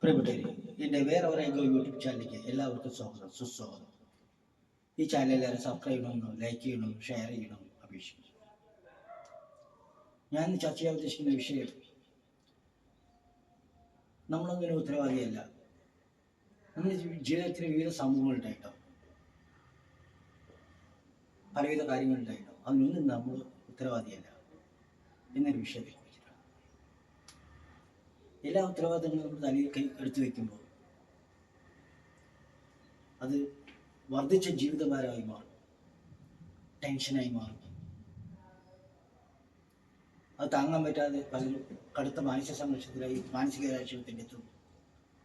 പ്രിയപ്പെട്ടവരെ, എൻ്റെ വേറെ ഒരു യൂട്യൂബ് ചാനലിലേക്ക് എല്ലാവർക്കും സ്വാഗതം, സുസ്വാഗതം. ഈ ചാനൽ എല്ലാവരും സബ്സ്ക്രൈബ് ചെയ്യണമെന്നും ലൈക്ക് ചെയ്യണമെന്നും ഷെയർ ചെയ്യണമെന്നും അപേക്ഷിക്കുന്നു. ഞാൻ ചർച്ച ചെയ്യാൻ ഉദ്ദേശിക്കുന്ന വിഷയം, നമ്മളൊന്നിനും ഉത്തരവാദിയല്ല. നമ്മുടെ ജീവിതത്തിൽ വിവിധ സംഭവങ്ങളുണ്ടായിട്ടോ, പലവിധ കാര്യങ്ങളുണ്ടായിട്ടോ, അതിനൊന്നും നമ്മൾ ഉത്തരവാദിയല്ല എന്നൊരു വിഷയത്തെ കുറിച്ചിട്ടാണ്. എല്ലാ ഉത്തരവാദിത്തങ്ങളും നമ്മൾ തലയിൽ എടുത്തു വയ്ക്കുമ്പോൾ അത് വർദ്ധിച്ച ജീവിതഭാരമായി മാറും, ടെൻഷനായി മാറും. അത് താങ്ങാൻ പറ്റാതെ പലരും കടുത്ത മാനസിക സംഘർഷത്തിലായി മാനസികരാശയത്തിൻ്റെ എത്തും.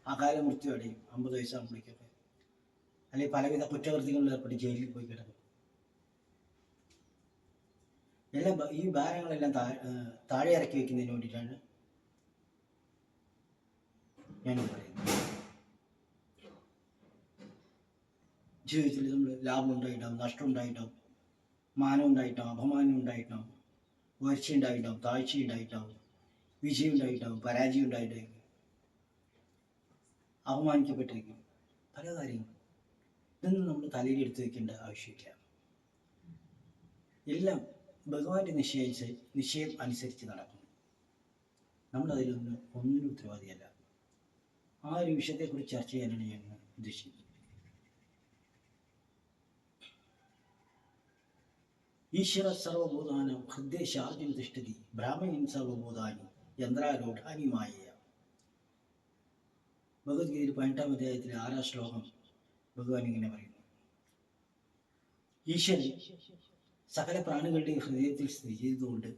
അകാല മൃത്യു അടയും 50 വയസ്സാകുമ്പോഴേക്കൊക്കെ. അല്ലെങ്കിൽ പലവിധ കുറ്റകൃത്യങ്ങളിൽ ഏർപ്പെട്ട് ജയിലിൽ പോയി കിടക്കും. ഈ ഭാരങ്ങളെല്ലാം താഴെ ഇറക്കി വയ്ക്കുന്നതിന് വേണ്ടിയിട്ടാണ് ഞാൻ പറയുന്നത്. ജീവിതത്തിൽ നമ്മൾ ലാഭം ഉണ്ടായിട്ടാവും, നഷ്ടം ഉണ്ടായിട്ടാവും, മാനം ഉണ്ടായിട്ടാവും, അപമാനം ഉണ്ടായിട്ടാവും, ഉയർച്ച ഉണ്ടായിട്ടാവും, താഴ്ച ഉണ്ടായിട്ടാവും, വിജയം ഉണ്ടായിട്ടാവും, പരാജയം ഉണ്ടായിട്ടായിരിക്കും, അവമാനിക്കപ്പെട്ടിരിക്കും, പല കാര്യങ്ങളും. ഇതൊന്നും നമ്മൾ തലയിൽ എടുത്തു വയ്ക്കേണ്ട ആവശ്യമില്ല. എല്ലാം ഭഗവാന്റെ നിശ്ചയം അനുസരിച്ച് നടക്കും. ഒന്നിനും ഉത്തരവാദിയല്ല. ആ ഒരു വിഷയത്തെക്കുറിച്ച് ചർച്ച ചെയ്യാനാണ് ഞാൻ ഉദ്ദേശിക്കുന്നത്. ഈശ്വര സർവഭൂതാനം ഹൃദയശാർജം തിഷ്ഠതി ബ്രാഹ്മണൻ സർവഭൂതാനി യന്ത്രാരൂഢാനി മായ. ഭഗവത്ഗീതയിൽ 18-ാം അധ്യായത്തിലെ 6-ാം ശ്ലോകം ഭഗവാൻ ഇങ്ങനെ പറയുന്നു: ഈശ്വരൻ സകല പ്രാണികളുടെയും ഹൃദയത്തിൽ സ്ഥിതി ചെയ്തുകൊണ്ട്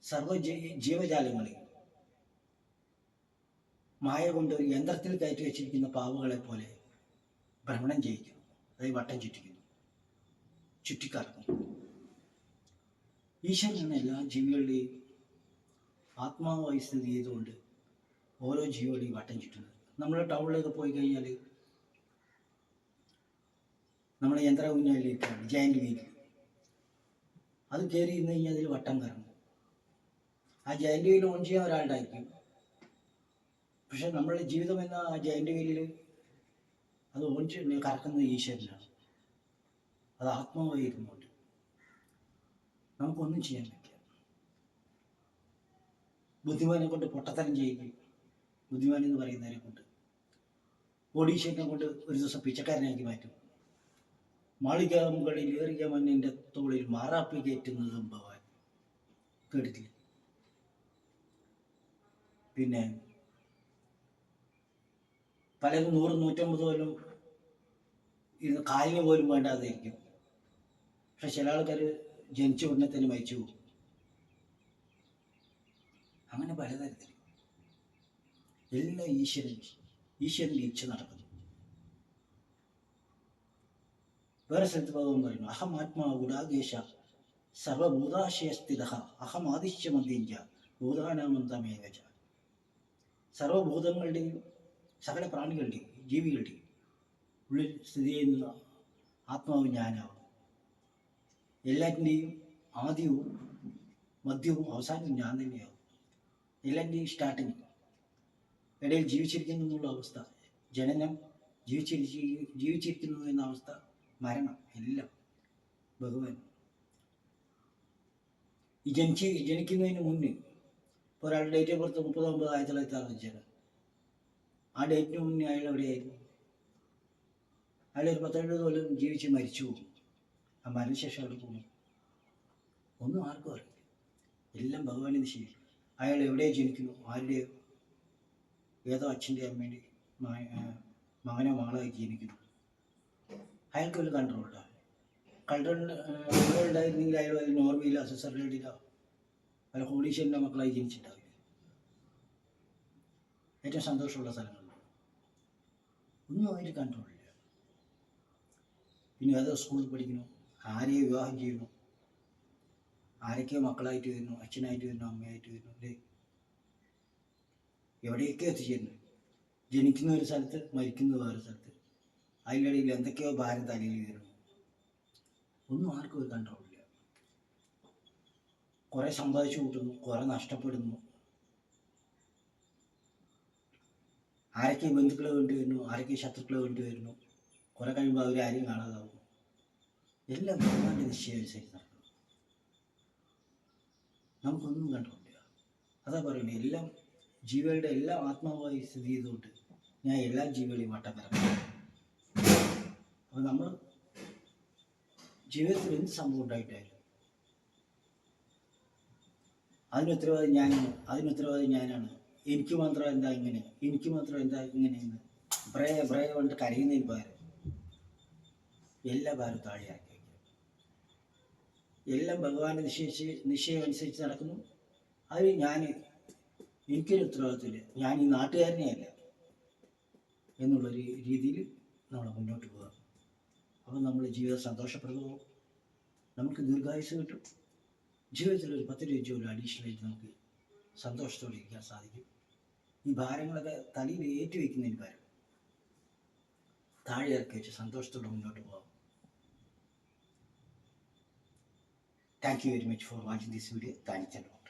സർവ ജീവജാലങ്ങളെ മായ കൊണ്ട് ഒരു യന്ത്രത്തിൽ കയറ്റി വെച്ചിരിക്കുന്ന പാവുകളെ പോലെ ഭ്രമണം ചെയ്യിക്കുന്നു. അതായത് വട്ടം ചുറ്റിക്കറക്കുന്നു. ഈശ്വരനാണ് എല്ലാ ജീവികളുടെയും ആത്മാവായി സ്ഥിതി ചെയ്തുകൊണ്ട് ഓരോ ജീവികളുടെയും വട്ടം ചുറ്റുന്നത്. നമ്മൾ ടൗണിലൊക്കെ പോയി കഴിഞ്ഞാൽ നമ്മളെ യന്ത്ര ഊഞ്ഞാലിലേക്കാണ് ജയന്റ് വീൽ. അത് കയറി ഇന്ന് കഴിഞ്ഞാൽ അതിൽ വട്ടം കറങ്ങും. ആ ജയന്റ് വീൽ ഓൺ ചെയ്യാൻ ഒരാളുണ്ടായിരിക്കും. പക്ഷെ നമ്മളുടെ ജീവിതം എന്ന ആ ജയന്റ് വീലിൽ അത് ഓൺ കറക്കുന്നത് ഈശ്വരനാണ്. അത് ആത്മാവായിരുന്നുകൊണ്ട് നമുക്കൊന്നും ചെയ്യാൻ പറ്റില്ല. ബുദ്ധിമാനെ കൊണ്ട് പൊട്ടത്തരം ചെയ്യിക്കും. ബുദ്ധിമാൻ എന്ന് പറയുന്നവരെ കൊണ്ട് കോടീശ്വരനെ കൊണ്ട് ഒരു ദിവസം പിച്ചക്കാരനാക്കി മാറ്റും. മാളിക മുകളിൽ ഏറിയ മണ്ണിൻ്റെ തോളിൽ മാറാപ്പി കയറ്റുന്നതും ഭഗവാൻ കേട്ടിട്ടില്ല. പിന്നെ പലരും 100-150 കൊല്ലം ഇരുന്ന് കാലിന് പോലും വേണ്ടാതായിരിക്കും. പക്ഷെ ചില ആൾക്കാർ ജനിച്ച ഉടനെ തന്നെ മരിച്ചു പോകും. അങ്ങനെ പലതരത്തിൽ എല്ലാം ഈശ്വരൻ്റെ ഇച്ഛ നടക്കുന്നു. വേറെ സ്ഥലത്ത് ഭഗവാൻ പറയുന്നു: അഹമാത്മാ ഗുഡാകേശ സർവഭൂതാശയസ്ഥിത അഹമാദിശ്യ മന്ദിഞ്ച ഭൂതാനാമന്തമേവച. സർവഭൂതങ്ങളുടെയും സകല പ്രാണികളുടെയും ജീവികളുടെയും ഉള്ളിൽ സ്ഥിതി ചെയ്യുന്ന ആത്മാവ് ഞാനാവും. എല്ലാറ്റിൻ്റെയും ആദ്യവും മധ്യവും അവസാനവും ഞാൻ തന്നെയാവും. എല്ലാറ്റിൻ്റെയും സ്റ്റാർട്ടിങ്, ഇടയിൽ ജീവിച്ചിരിക്കുന്നു എന്നുള്ള അവസ്ഥ, ജനനം, ജീവിച്ചിരിക്കുന്നു എന്ന അവസ്ഥ, മരണം, എല്ലാം ഭഗവാൻ. ഈ ജനിക്കുന്നതിന് മുന്നേ ഇപ്പോൾ ഒരാളുടെ ഡേറ്റ് ഓഫ് ബർത്ത് 30/9/1965. ആ ഡേറ്റിന് മുന്നേ അയാൾ എവിടെയായിരുന്നു? അയാളൊരു 10-70 കൊല്ലം ജീവിച്ച് മരിച്ചു പോകും. ആ മരണശേഷം അവിടെ പോകും. ഒന്നും ആർക്കും അറിയില്ല. എല്ലാം ഭഗവാന്റെ നിശ്ചയം. അയാൾ എവിടെ ജനിക്കുന്നു, ആരുടെ ഏതോ അച്ഛൻ്റെ അമ്മയുടെ മകനോ മകളായി ജനിക്കുന്നു, അയാൾക്ക് വല്ല കൺട്രോൾ ഉണ്ടായിരുന്നെങ്കിൽ അയാൾ വല്ല നോർമയിലോ അസസറിലോ വല്ല കോടീശ്വരൻ്റെ മക്കളായി ജനിച്ചിട്ടുണ്ടാവില്ല. ഏറ്റവും സന്തോഷമുള്ള സ്ഥലങ്ങളുണ്ട്. ഒന്നും അതിൽ കൺട്രോളില്ല. പിന്നെ ഏതോ സ്കൂളിൽ പഠിക്കുന്നു, ആരെയോ വിവാഹം ചെയ്യുന്നു, ആരൊക്കെയോ മക്കളായിട്ട് വരുന്നു, അച്ഛനായിട്ട് വരുന്നു, അമ്മയായിട്ട് വരുന്നു, അല്ലേ? എവിടെയൊക്കെയോ എത്തിച്ചേരുന്നു. ജനിക്കുന്ന ഒരു സ്ഥലത്ത്, മരിക്കുന്നത് വേറെ സ്ഥലത്ത്. അതിനിടയിൽ എന്തൊക്കെയോ ഭാരം തലയിൽ വരുന്നു. ഒന്നും ആർക്കും ഒരു കൺട്രോളില്ല. കുറേ സമ്പാദിച്ചു കൂട്ടുന്നു, കുറേ നഷ്ടപ്പെടുന്നു. ആരൊക്കെ ബന്ധുക്കളെ വേണ്ടി വരുന്നു, ആരൊക്കെ ശത്രുക്കളെ വേണ്ടി വരുന്നു, കുറെ കഴിയുമ്പോൾ അവരെ ആരെയും കാണാതാവും. എല്ലാം ഭഗവാന്റെ നിശ്ചയമനുസരിച്ച് നടക്കണം. നമുക്കൊന്നും കണ്ടുകൊണ്ടില്ല. അതാ പറയുന്നത്, എല്ലാം ജീവികളുടെ എല്ലാം ആത്മാവായി സ്ഥിതി ചെയ്തുകൊണ്ട് ഞാൻ എല്ലാ ജീവികളെയും വട്ടം കറങ്ങും. അപ്പോൾ നമ്മൾ ജീവിതത്തിൽ എന്ത് സംഭവം ഉണ്ടായിട്ടായാലും അതിനുത്തരവാദി ഞാനാണ്. എനിക്ക് മാത്രം എന്താ ഇങ്ങനെ, എനിക്ക് മാത്രം എന്താ ഇങ്ങനെയെന്ന് ബ്രേ കൊണ്ട് കരയുന്നതിന് പകരം എല്ലാ ഭാരം താഴെയാക്കി വയ്ക്കുക. എല്ലാം ഭഗവാന്റെ നിശ്ചയം അനുസരിച്ച് നടക്കുന്നു. അതിൽ എനിക്കൊരു ഉത്തരവാദിത്വമില്ല, ഞാൻ ഈ നാട്ടുകാരനെ അല്ല എന്നുള്ളൊരു രീതിയിൽ നമ്മൾ മുന്നോട്ട് പോകുക. അപ്പോൾ നമ്മുടെ ജീവിതം സന്തോഷപ്രദവും, നമുക്ക് ദീർഘായുസ് കിട്ടും. ജീവിതത്തിൽ ഒരു 10 രൂപ ജോലി അഡീഷണലായിട്ട് നമുക്ക് സന്തോഷത്തോടെ ഇരിക്കാൻ സാധിക്കും. ഈ ഭാരങ്ങളൊക്കെ തലയിൽ ഏറ്റുവെക്കുന്നതിന് പകരം താഴെ ഇറക്കി വെച്ച് സന്തോഷത്തോടെ മുന്നോട്ട് പോകാം. Thank you very much for watching this video. Thanks a lot.